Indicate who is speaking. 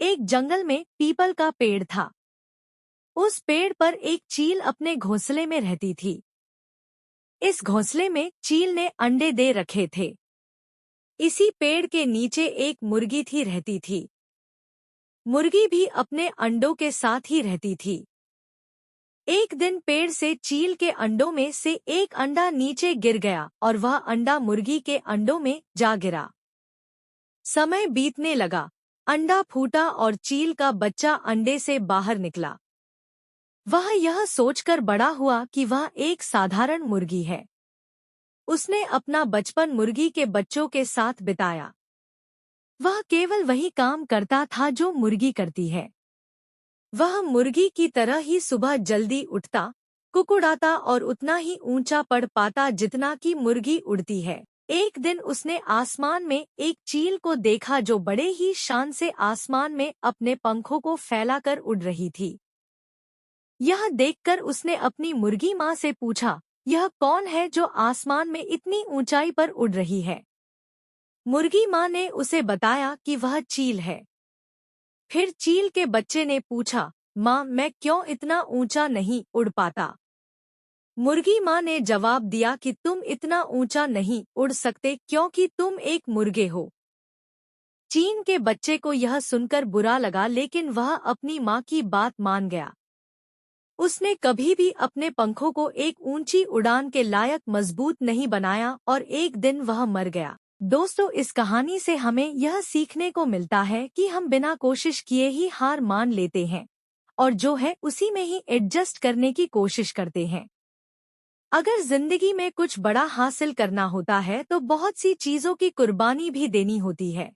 Speaker 1: एक जंगल में पीपल का पेड़ था। उस पेड़ पर एक चील अपने घोंसले में रहती थी। इस घोंसले में चील ने अंडे दे रखे थे। इसी पेड़ के नीचे एक मुर्गी थी रहती थी। मुर्गी भी अपने अंडों के साथ ही रहती थी। एक दिन पेड़ से चील के अंडों में से एक अंडा नीचे गिर गया और वह अंडा मुर्गी के अंडों में जा गिरा। समय बीतने लगा, अंडा फूटा और चील का बच्चा अंडे से बाहर निकला। वह यह सोचकर बड़ा हुआ कि वह एक साधारण मुर्गी है। उसने अपना बचपन मुर्गी के बच्चों के साथ बिताया। वह केवल वही काम करता था जो मुर्गी करती है। वह मुर्गी की तरह ही सुबह जल्दी उठता, कुकुड़ाता और उतना ही ऊंचा पड़ पाता जितना कि मुर्गी उड़ती है। एक दिन उसने आसमान में एक चील को देखा जो बड़े ही शान से आसमान में अपने पंखों को फैलाकर उड़ रही थी। यह देखकर उसने अपनी मुर्गी माँ से पूछा, यह कौन है जो आसमान में इतनी ऊंचाई पर उड़ रही है? मुर्गी माँ ने उसे बताया कि वह चील है। फिर चील के बच्चे ने पूछा, माँ मैं क्यों इतना ऊंचा नहीं उड़ पाता? मुर्गी माँ ने जवाब दिया कि तुम इतना ऊंचा नहीं उड़ सकते क्योंकि तुम एक मुर्गे हो। चीन के बच्चे को यह सुनकर बुरा लगा, लेकिन वह अपनी माँ की बात मान गया। उसने कभी भी अपने पंखों को एक ऊंची उड़ान के लायक मजबूत नहीं बनाया और एक दिन वह मर गया। दोस्तों, इस कहानी से हमें यह सीखने को मिलता है कि हम बिना कोशिश किए ही हार मान लेते हैं और जो है उसी में ही एडजस्ट करने की कोशिश करते हैं। अगर जिंदगी में कुछ बड़ा हासिल करना होता है तो बहुत सी चीजों की कुर्बानी भी देनी होती है।